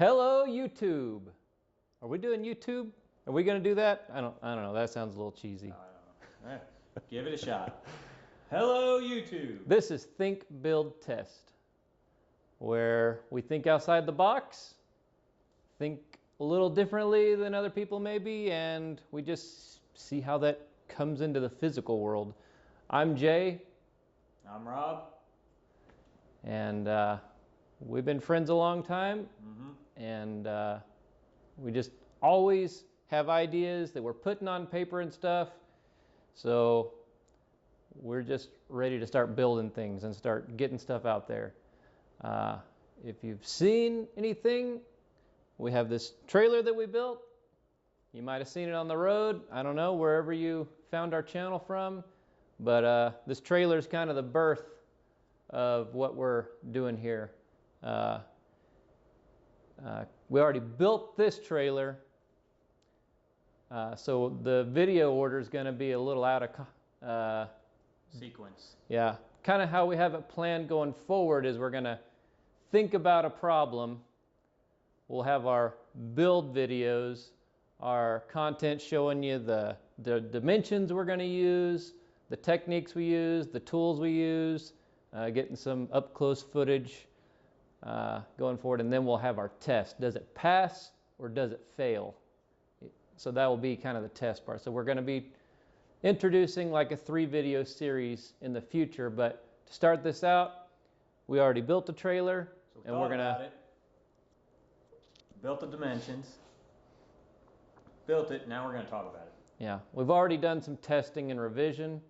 Hello, YouTube. Are we doing YouTube? Are we going to do that? I don't know. That sounds a little cheesy. I don't know. Give it a shot. Hello, YouTube. This is Think, Build, Test, where we think outside the box, think a little differently than other people maybe, and we just see how that comes into the physical world. I'm Jay. I'm Rob. And we've been friends a long time. Mm-hmm. And we just always have ideas that we're putting on paper and stuff. So we're just ready to start building things and start getting stuff out there. If you've seen anything, we have this trailer that we built. You might have seen it on the road. I don't know, wherever you found our channel from. But this trailer is kind of the birth of what we're doing here. We already built this trailer, so the video order is going to be a little out of sequence. Yeah, kind of how we have it planned going forward is we're going to think about a problem. We'll have our build videos, our content showing you the dimensions we're going to use, the techniques we use, the tools we use, getting some up-close footage going forward, and then we'll have our test. Does it pass or does it fail? So that will be kind of the test part. So we're going to be introducing like a 3-video series in the future, but to start this out, we already built the trailer, so and we're going to... Built the dimensions, built it, now we're going to talk about it. Yeah, we've already done some testing and revision,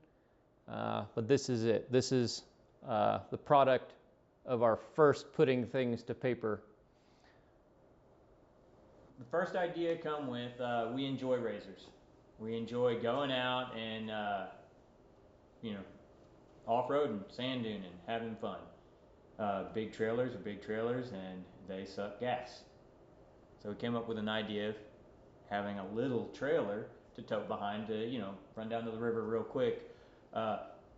but this is it. This is the product of our first putting things to paper. The first idea come with, we enjoy razors. We enjoy going out and, off-road and sand duning and having fun. Big trailers are big trailers and they suck gas. So we came up with an idea of having a little trailer to tote behind to, run down to the river real quick.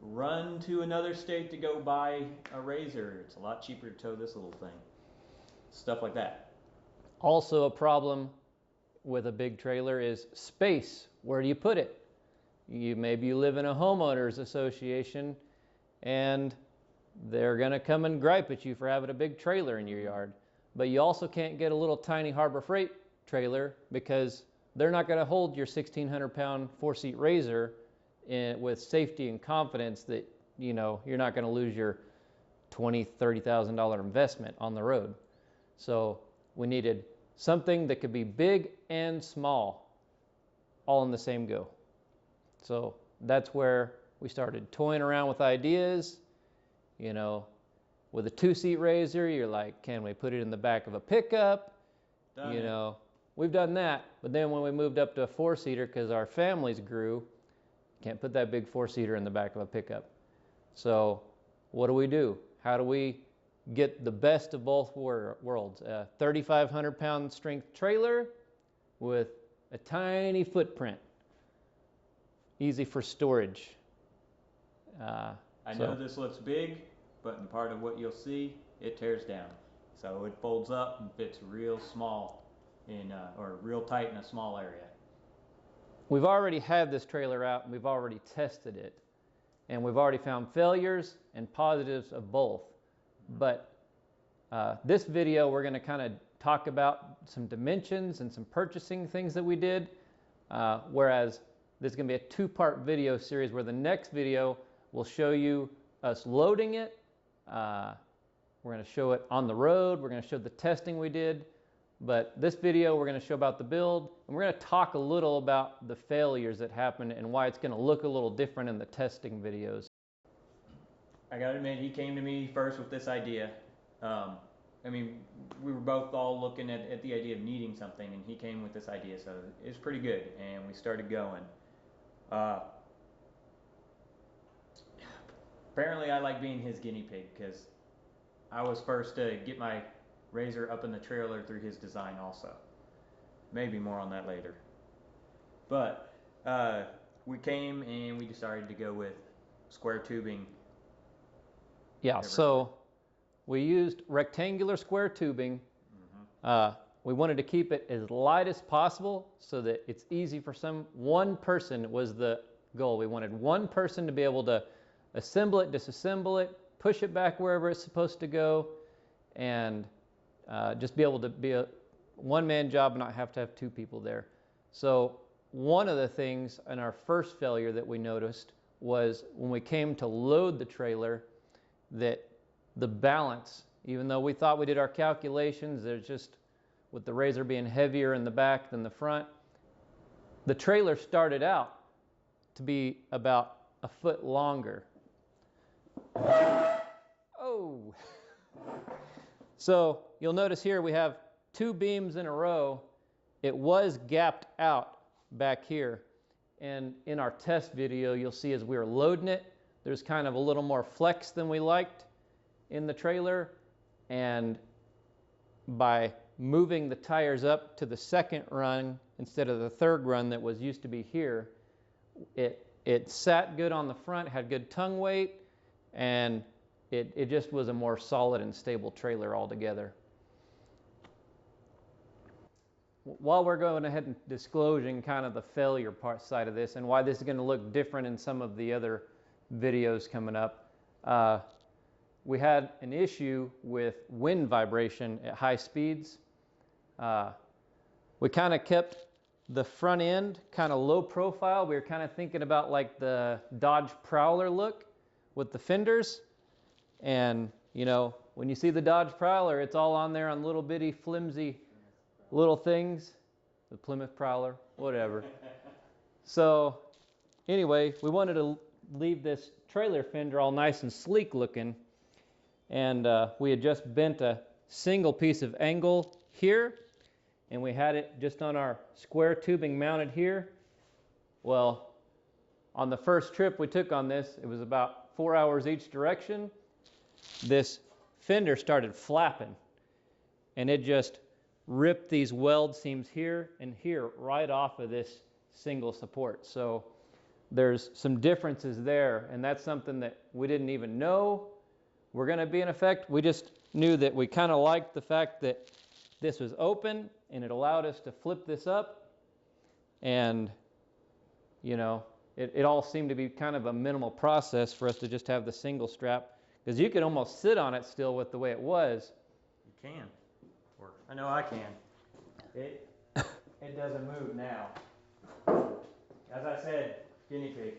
Run to another state to go buy a razor. It's a lot cheaper to tow this little thing. Stuff like that. Also a problem with a big trailer is space. Where do you put it? Maybe you live in a homeowners association and they're going to come and gripe at you for having a big trailer in your yard. But you also can't get a little tiny Harbor Freight trailer because they're not going to hold your 1,600-pound 4-seat razor with safety and confidence that you're not going to lose your $20,000, $30,000 investment on the road. So we needed something that could be big and small, all in the same go. So that's where we started toying around with ideas. With a 2-seat razor, you're like, can we put it in the back of a pickup? We've done that. But then when we moved up to a 4-seater, because our families grew, can't put that big 4-seater in the back of a pickup. So what do? How do we get the best of both worlds? A 3,500-pound strength trailer with a tiny footprint. Easy for storage. I know this looks big, but in part of what you'll see, it tears down. So it folds up and fits real small or real tight in a small area. We've already had this trailer out and we've already tested it. And we've already found failures and positives of both. But this video, we're going to kind of talk about some dimensions and some purchasing things that we did. Whereas this is going to be a 2-part video series where the next video will show you us loading it. We're going to show it on the road. We're going to show the testing we did. But this video, we're going to show about the build. And we're going to talk a little about the failures that happened and why it's going to look a little different in the testing videos. I got to admit, he came to me first with this idea. We were both all looking at the idea of needing something, and he came with this idea. So it was pretty good, and we started going. Apparently I like being his guinea pig because I was first to get my razor up in the trailer through his design also. Maybe more on that later. But we came and we decided to go with square tubing. Yeah, so we used rectangular square tubing We wanted to keep it as light as possible so that it's easy for one person was the goal. We wanted one person to be able to assemble it, disassemble it, push it back wherever it's supposed to go, and just be able to be a one-man job and not have to have two people there. So one of the things in our first failure that we noticed was when we came to load the trailer, that the balance, even though we thought we did our calculations, there's just with the RZR being heavier in the back than the front, the trailer started out to be about a foot longer. Oh! So you'll notice here we have two beams in a row. It was gapped out back here. And in our test video, you'll see as we were loading it, there's kind of a little more flex than we liked in the trailer. And by moving the tires up to the second run instead of the third run that was used to be here, it sat good on the front, had good tongue weight, and it just was a more solid and stable trailer altogether. While we're going ahead and disclosing kind of the failure part side of this and why this is going to look different in some of the other videos coming up, we had an issue with wind vibration at high speeds. We kind of kept the front end kind of low profile. We were kind of thinking about like the Dodge Prowler look with the fenders. And, you know, when you see the Dodge Prowler, it's all on there on little bitty flimsy little things. The Plymouth Prowler, whatever. So anyway, we wanted to leave this trailer fender all nice and sleek looking. And we had just bent a single piece of angle here, and we had it just on our square tubing mounted here. Well, on the first trip we took on this, it was about 4 hours each direction. This fender started flapping, and it just ripped these weld seams here and here right off of this single support. So there's some differences there, and that's something that we didn't even know were going to be in effect. We just knew that we kind of liked the fact that this was open and it allowed us to flip this up, and you know, it all seemed to be kind of a minimal process for us to just have the single strap, because you could almost sit on it still with the way it was. You can, or I know I can. It doesn't move now. As I said, guinea pig.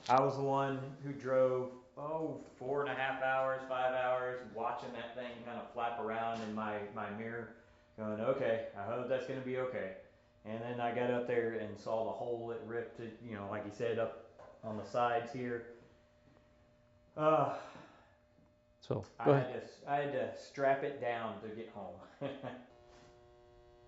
I was the one who drove 4.5 hours, 5 hours, watching that thing kind of flap around in my mirror, going, okay, I hope that's going to be okay. And then I got up there and saw the hole it ripped, you know, like you said, up on the sides here. So I had to strap it down to get home.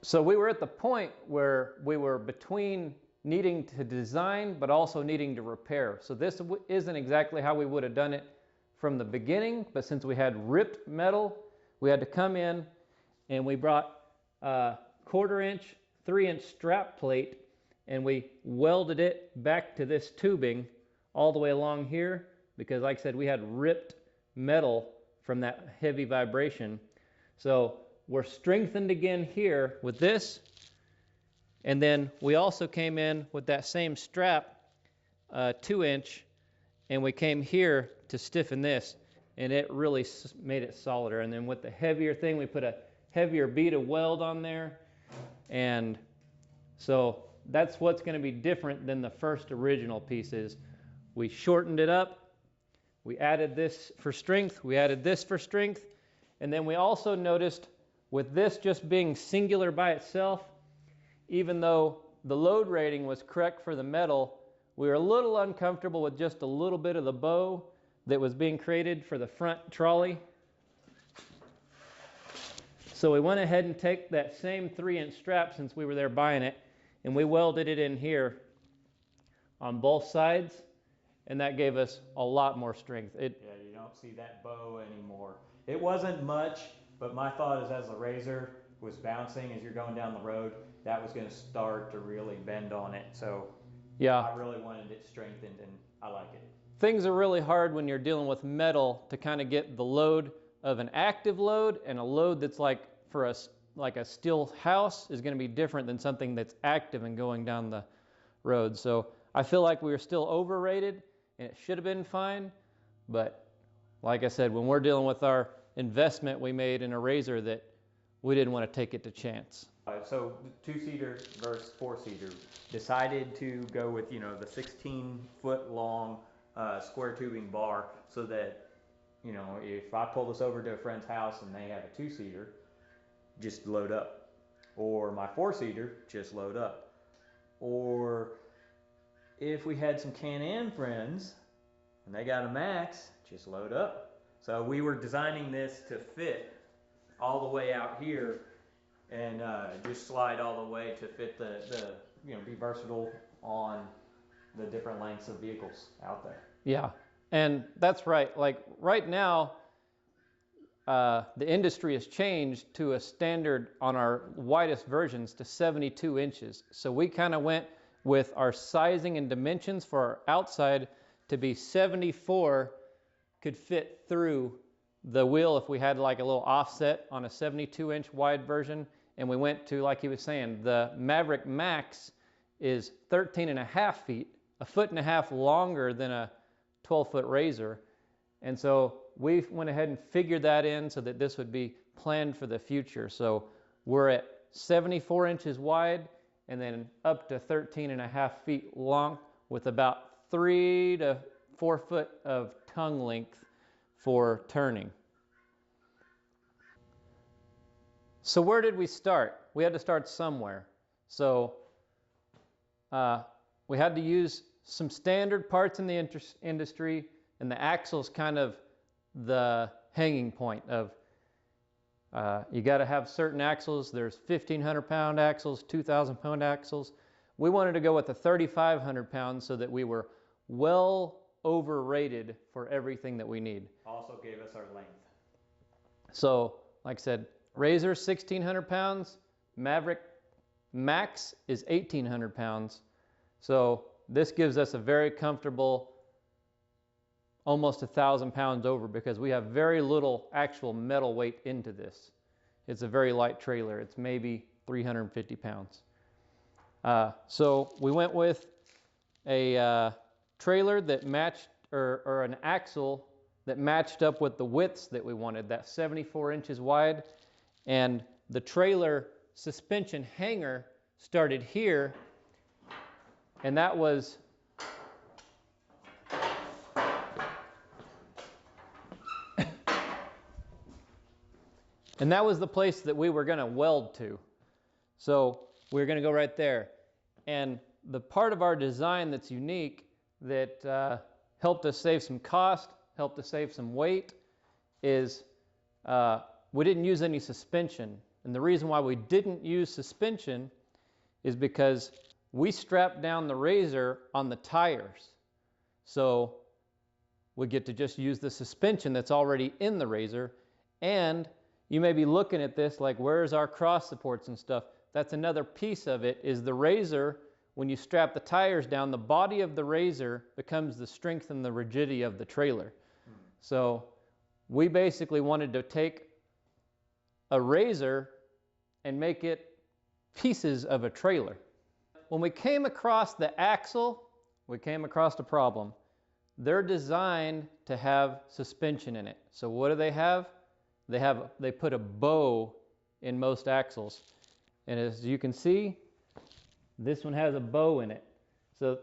So we were at the point where we were between needing to design but also needing to repair. So this isn't exactly how we would have done it from the beginning, but since we had ripped metal, we had to come in and we brought a 1/4 inch, 3-inch strap plate, and we welded it back to this tubing all the way along here, because like I said, we had ripped metal from that heavy vibration. So we're strengthened again here with this, and then we also came in with that same strap, 2-inch, and we came here to stiffen this, and it really made it solider. And then with the heavier thing, we put a heavier bead of weld on there, and so that's what's going to be different than the first original pieces. We shortened it up, we added this for strength, we added this for strength, and then we also noticed with this just being singular by itself, even though the load rating was correct for the metal, we were a little uncomfortable with just a little bit of the bow that was being created for the front trolley. So we went ahead and take that same 3-inch strap, since we were there buying it, and we welded it in here on both sides, and that gave us a lot more strength. Yeah, you don't see that bow anymore. It wasn't much, but my thought is as the RZR was bouncing as you're going down the road, that was going to start to really bend on it. So yeah, I really wanted it strengthened, and I like it. Things are really hard when you're dealing with metal to kind of get the load of an active load and a load that's like for us like a still house is going to be different than something that's active and going down the road. So I feel like we were still overrated and it should have been fine. But like I said, when we're dealing with our investment we made in a razor, that we didn't want to take it to chance. So 2-seater versus 4-seater. Decided to go with, you know, the 16-foot long square tubing bar, so that, you know, if I pull this over to a friend's house and they have a 2-seater, just load up. Or my 4-seater, just load up. Or if we had some Can-Am friends and they got a Max, just load up. So we were designing this to fit all the way out here, and just slide all the way to fit the you know, be versatile on the different lengths of vehicles out there. Yeah, and that's right. Like right now, the industry has changed to a standard on our widest versions to 72 inches. So we kind of went with our sizing and dimensions for our outside to be 74 could fit through the wheel if we had like a little offset on a 72-inch wide version. And we went to, like he was saying, the Maverick Max is 13.5 feet, a foot and a half longer than a 12-foot razor. And so we went ahead and figured that in so that this would be planned for the future. So we're at 74 inches wide and then up to 13.5 feet long, with about 3 to 4 foot of tongue length for turning. So where did we start? We had to start somewhere. So we had to use some standard parts in the industry, and the axle's kind of the hanging point of you got to have certain axles. There's 1,500-pound axles, 2,000-pound axles. We wanted to go with the 3,500 pounds so that we were well overrated for everything that we need. Also gave us our length. So, like I said, Razor 1,600 pounds, Maverick Max is 1,800 pounds. So this gives us a very comfortable, almost 1,000 pounds over, because we have very little actual metal weight into this. It's a very light trailer. It's maybe 350 pounds. So we went with a trailer that matched, or an axle that matched up with the widths that we wanted, that 74 inches wide. And the trailer suspension hanger started here, and that was the place that we were going to weld to. So we were going to go right there. And the part of our design that's unique, that helped us save some cost, helped us save some weight, is we didn't use any suspension. And the reason why we didn't use suspension is because we strapped down the razor on the tires. So we get to just use the suspension that's already in the razor. And you may be looking at this like, where's our cross supports and stuff? That's another piece of it, is the razor, when you strap the tires down, the body of the razor becomes the strength and the rigidity of the trailer. So we basically wanted to take a razor and make it pieces of a trailer. When we came across the axle, we came across a problem. They're designed to have suspension in it. So what do they have? They put a bow in most axles. And as you can see, this one has a bow in it. So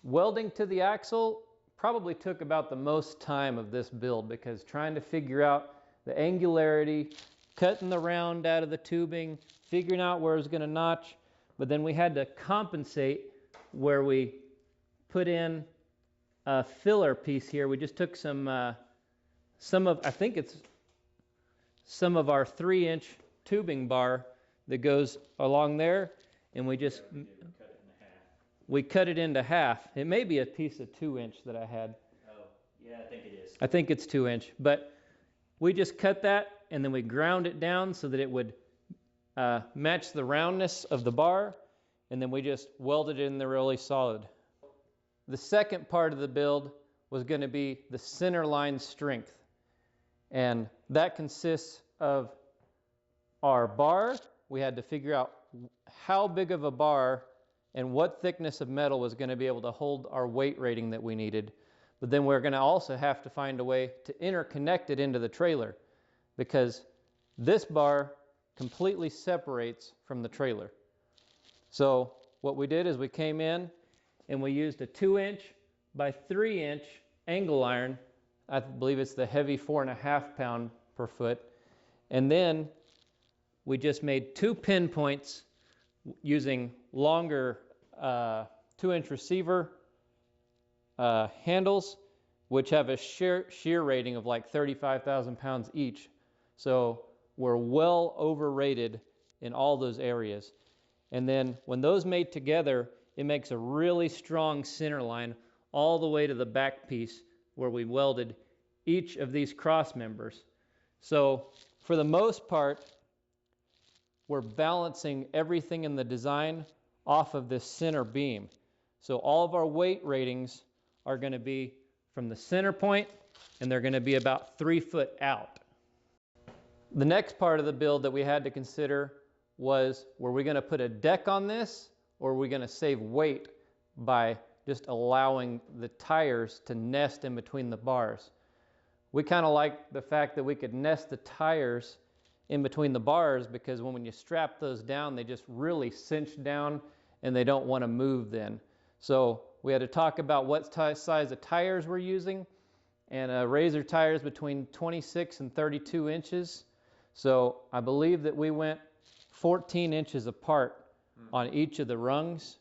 welding to the axle probably took about the most time of this build, because trying to figure out the angularity, cutting the round out of the tubing, figuring out where it was going to notch. But then we had to compensate where we put in a filler piece here. We just took some of our 3-inch tubing bar that goes along there, and we just cut it into half. It may be a piece of 2-inch that I had. Oh, yeah, I think it is. I think it's 2-inch, but we just cut that, and then we ground it down so that it would match the roundness of the bar, and then we just welded it in there really solid. The second part of the build was going to be the Centerline Strength, and that consists of our bar, we had to figure out how big of a bar and what thickness of metal was going to be able to hold our weight rating that we needed. But then we're going to also have to find a way to interconnect it into the trailer, because this bar completely separates from the trailer. So what we did is we came in and we used a 2-inch by 3-inch angle iron. I believe it's the heavy 4.5 pound per foot. And then we just made 2 pinpoints using longer 2-inch receiver handles, which have a shear rating of like 35,000 pounds each. So we're well overrated in all those areas. And then when those mate together, it makes a really strong center line all the way to the back piece where we welded each of these cross members. So for the most part, we're balancing everything in the design off of this center beam. So all of our weight ratings are going to be from the center point, and they're going to be about 3 foot out. The next part of the build that we had to consider was, were we going to put a deck on this, or are we going to save weight by just allowing the tires to nest in between the bars? We kind of like the fact that we could nest the tires in between the bars, because when you strap those down, they just really cinch down and they don't want to move then. So we had to talk about what size of tires we're using, and razor tires between 26 and 32 inches. So I believe that we went 14 inches apart on each of the rungs,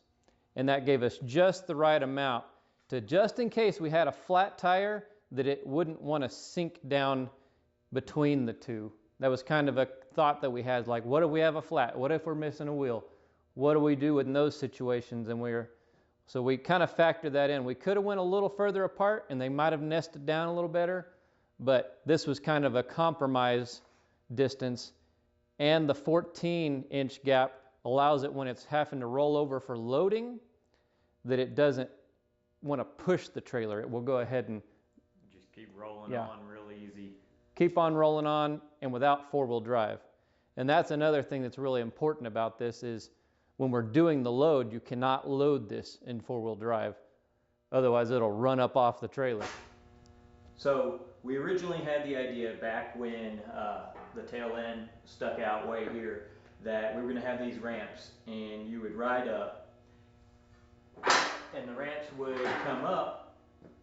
and that gave us just the right amount to, just in case we had a flat tire, that it wouldn't want to sink down between the two. That was kind of a thought that we had, like, what if we have a flat? What if we're missing a wheel? What do we do in those situations? And so we kind of factored that in. We could have went a little further apart and they might have nested down a little better, but this was kind of a compromise distance. And the 14-inch gap allows it, when it's having to roll over for loading, that it doesn't want to push the trailer. It will go ahead and just keep rolling on real easy. Keep on rolling on, and without 4-wheel drive. And that's another thing that's really important about this, is when we're doing the load, you cannot load this in 4-wheel drive. Otherwise, it'll run up off the trailer. So we originally had the idea back when the tail end stuck out way here, that we were going to have these ramps, and you would ride up, and the ramps would come up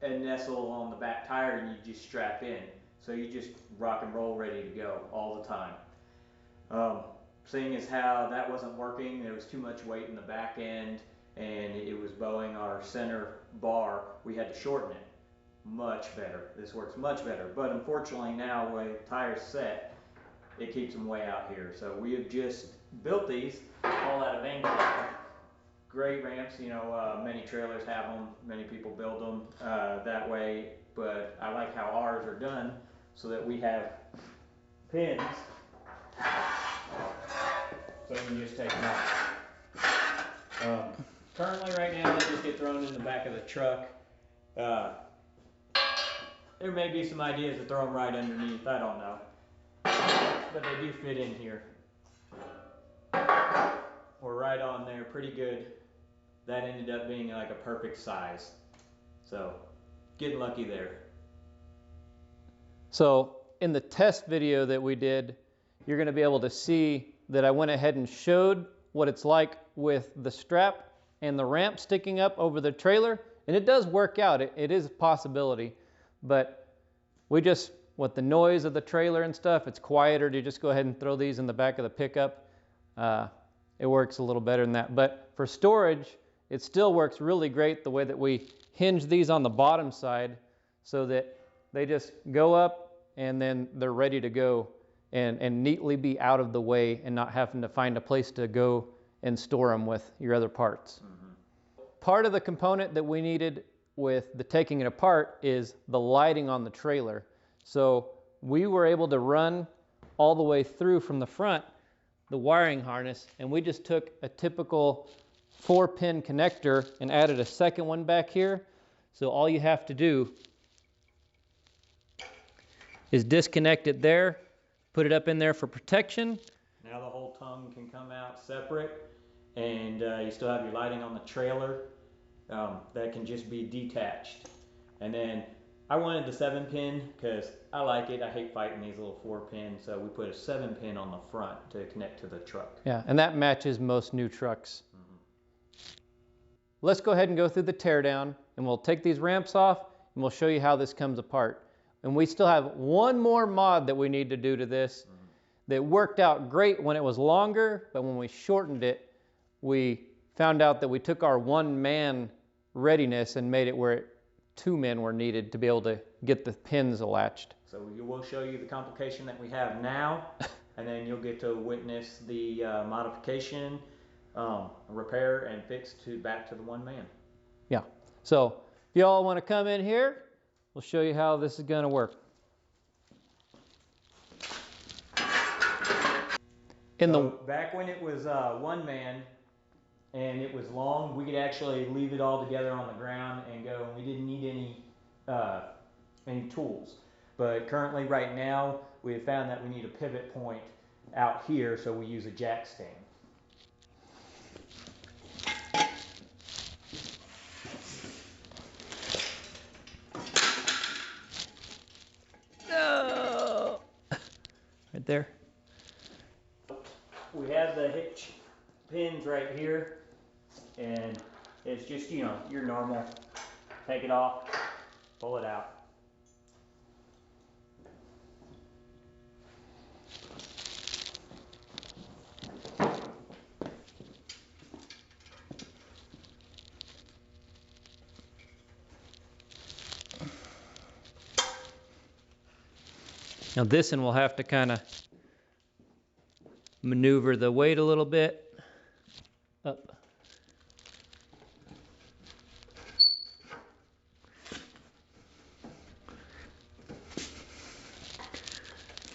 and nestle on the back tire, and you just strap in. So you just rock and roll, ready to go all the time. Seeing as how that wasn't working, there was too much weight in the back end, and it was bowing our center bar, we had to shorten it. Much better. This works much better. But unfortunately now, the way the tire's set, it keeps them way out here. So we have just built these all out of angle iron. Great ramps, many trailers have them, many people build them that way, but I like how ours are done so that we have pins, so we can just take them off. Currently right now they just get thrown in the back of the truck. There may be some ideas to throw them right underneath, I don't know, but they do fit in here. We're right on there, pretty good. That ended up being like a perfect size. So, getting lucky there. So, in the test video that we did, you're going to be able to see that I went ahead and showed what it's like with the strap and the ramp sticking up over the trailer. And it does work out. It is a possibility. But we just, with the noise of the trailer and stuff, it's quieter to just go ahead and throw these in the back of the pickup. It works a little better than that. But for storage, it still works really great the way that we hinge these on the bottom side, so that they just go up and then they're ready to go and neatly be out of the way and not having to find a place to go and store them with your other parts. Mm-hmm. Part of the component that we needed with the taking it apart is the lighting on the trailer. So we were able to run all the way through from the front the wiring harness, and we just took a typical 4-pin connector and added a second one back here. So all you have to do is disconnect it there, put it up in there for protection. Now the whole tongue can come out separate, and you still have your lighting on the trailer that can just be detached. And then I wanted the 7-pin because I like it. I hate fighting these little 4-pins, so we put a 7-pin on the front to connect to the truck. Yeah, and that matches most new trucks. Let's go ahead and go through the teardown, and we'll take these ramps off, and we'll show you how this comes apart. And we still have one more mod that we need to do to this that worked out great when it was longer, but when we shortened it, we found out that we took our 1-man readiness and made it where 2 men were needed to be able to get the pins latched. So we will show you the complication that we have now, and then you'll get to witness the modification, repair, and fix back to the 1-man. Yeah. So if you all want to come in here, we'll show you how this is going to work. Back when it was 1-man and it was long, we could actually leave it all together on the ground and go, and we didn't need any tools. But currently, right now, we have found that we need a pivot point out here, so we use a jack stand. No! Right there. We have the hitch pins right here, and it's just, you know, your normal, take it off, pull it out. Now this one we'll have to kind of maneuver the weight a little bit up.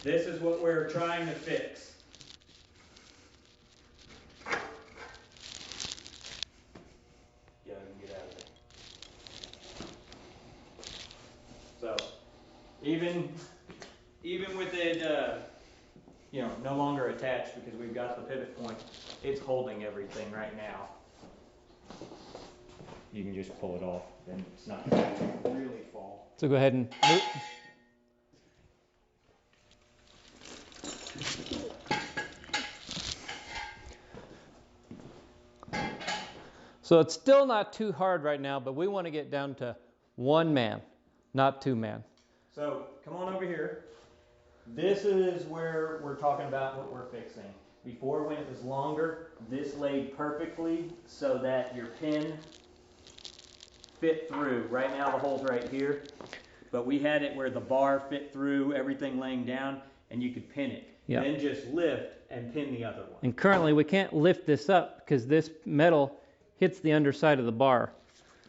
This is what we're trying to fix. Yeah, I can get out of there. So, even with it, you know, no longer attached because we've got the pivot point, it's holding everything right now. You can just pull it off, and it's not going to really fall. So go ahead and move. So it's still not too hard right now, but we want to get down to 1 man, not 2 man. So come on over here. This is where we're talking about what we're fixing. Before, when it was longer, this laid perfectly so that your pin fit through. Right now the hole's right here, but we had it where the bar fit through everything laying down, and you could pin it. Yep. Then just lift and pin the other one. And currently we can't lift this up because this metal hits the underside of the bar.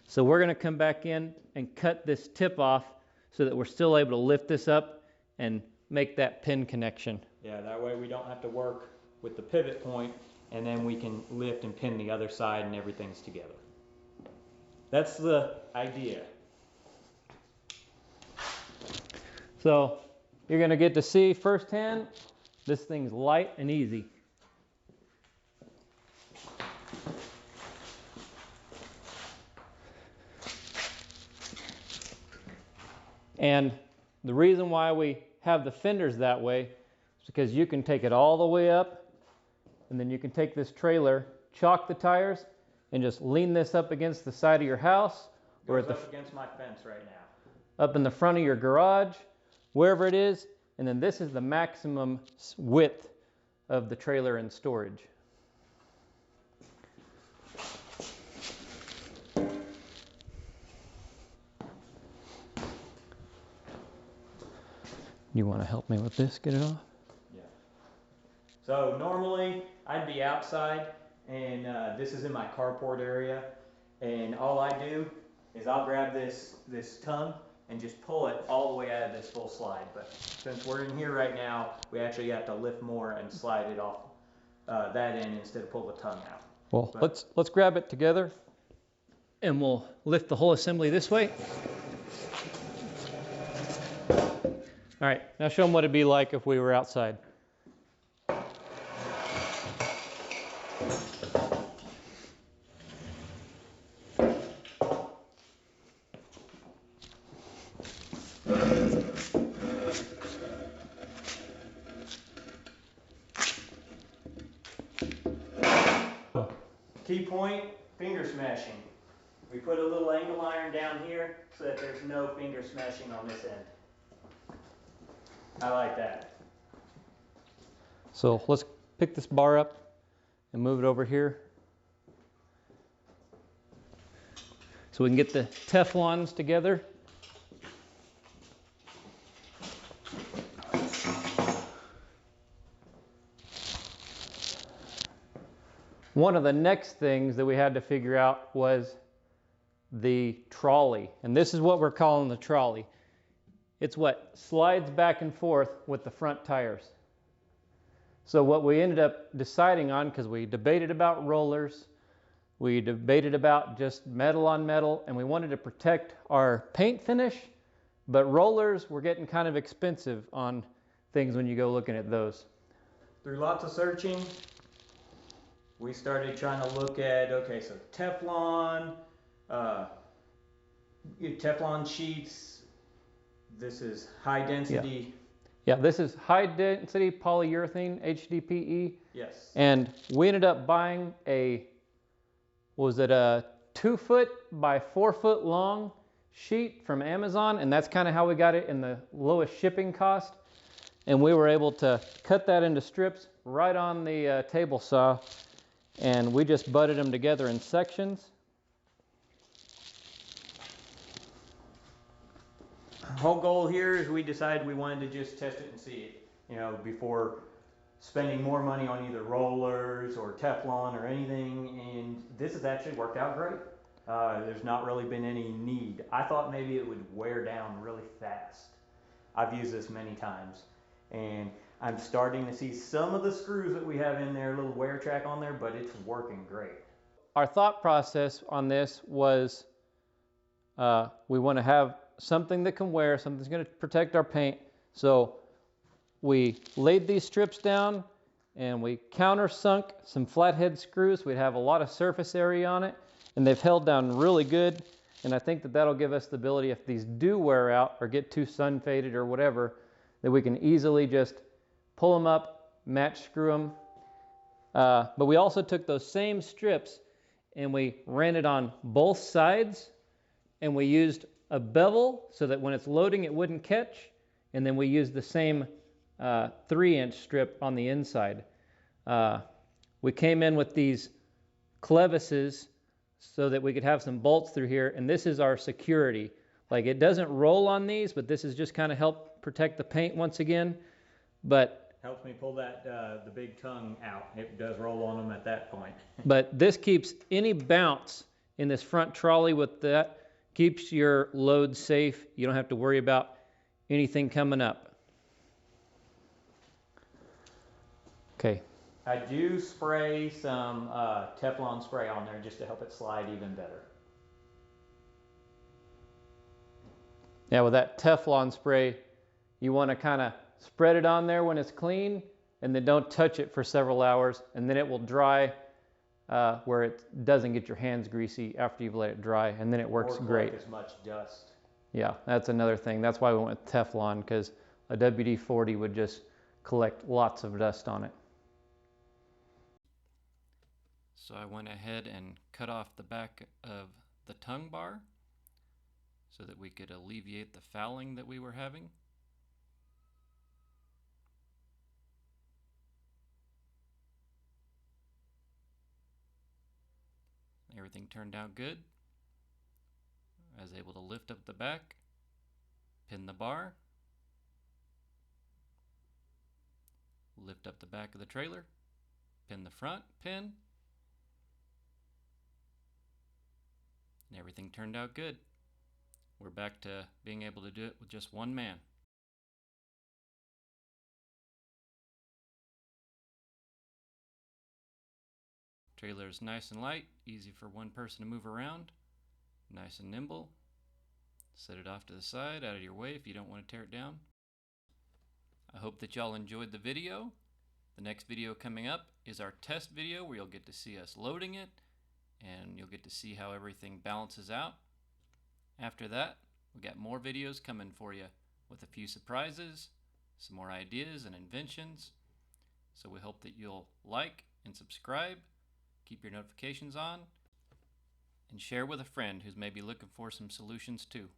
So we're going to come back in and cut this tip off so that we're still able to lift this up and make that pin connection. Yeah, that way we don't have to work with the pivot point, and then we can lift and pin the other side and everything's together. That's the idea. So you're going to get to see firsthand, this thing's light and easy. And the reason why we have the fenders that way is because you can take it all the way up, and then you can take this trailer, chalk the tires, and just lean this up against the side of your house, or Goes up against my fence right now. Up in the front of your garage, wherever it is. And then this is the maximum width of the trailer in storage. You want to help me with this, get it off? Yeah. So normally I'd be outside, and this is in my carport area, and all I do is I'll grab this tongue and just pull it all the way out of this full slide. But since we're in here right now, we actually have to lift more and slide it off that end instead of pull the tongue out. Well, let's grab it together, and we'll lift the whole assembly this way. All right, now show them what it'd be like if we were outside. Key point, finger smashing. We put a little angle iron down here so that there's no finger smashing on this end. I like that. So let's pick this bar up and move it over here so we can get the Teflons together. One of the next things that we had to figure out was the trolley. And this is what we're calling the trolley. It's what slides back and forth with the front tires. So what we ended up deciding on, because we debated about rollers, we debated about just metal on metal, and we wanted to protect our paint finish, but rollers were getting kind of expensive on things when you go looking at those. Through lots of searching, we started trying to look at, okay, so Teflon, Teflon sheets. This is high density. Yeah, this is high density polyurethane, HDPE. Yes. And we ended up buying a 2-foot by 4-foot long sheet from Amazon, and that's kind of how we got it in the lowest shipping cost. And we were able to cut that into strips right on the table saw, and we just butted them together in sections. Whole goal here is we decided we wanted to just test it and see it, you know, before spending more money on either rollers or Teflon or anything, and this has actually worked out great. There's not really been any need. I thought maybe it would wear down really fast. I've used this many times, and I'm starting to see some of the screws that we have in there, a little wear track on there, but it's working great. Our thought process on this was we want to have something that can wear, something that's going to protect our paint. So we laid these strips down and we countersunk some flathead screws. We'd have a lot of surface area on it, and they've held down really good. And I think that that'll give us the ability, if these do wear out or get too sun faded or whatever, that we can easily just pull them up, match screw them. But we also took those same strips and we ran it on both sides, and we used a bevel so that when it's loading it wouldn't catch, and then we used the same 3-inch strip on the inside. We came in with these clevises so that we could have some bolts through here, and this is our security. Like, it doesn't roll on these, but this is just kind of help protect the paint once again. But helps me pull that the big tongue out. It does roll on them at that point. But this keeps any bounce in this front trolley with that, keeps your load safe. You don't have to worry about anything coming up. Okay. I do spray some Teflon spray on there just to help it slide even better. Yeah, with that Teflon spray, you want to kind of spread it on there when it's clean, and then don't touch it for several hours, and then it will dry where it doesn't get your hands greasy after you've let it dry, and then it works great. As much dust. Yeah, that's another thing. That's why we went with Teflon, because a WD-40 would just collect lots of dust on it. So I went ahead and cut off the back of the tongue bar so that we could alleviate the fouling that we were having. Everything turned out good. I was able to lift up the back, pin the bar, lift up the back of the trailer, pin the front, pin, and everything turned out good. We're back to being able to do it with just one man. Trailer is nice and light, easy for one person to move around, nice and nimble. Set it off to the side, out of your way if you don't want to tear it down. I hope that y'all enjoyed the video. The next video coming up is our test video where you'll get to see us loading it, and you'll get to see how everything balances out. After that, we got more videos coming for you with a few surprises, some more ideas and inventions. So we hope that you'll like and subscribe. keep your notifications on, and share with a friend who's maybe looking for some solutions too.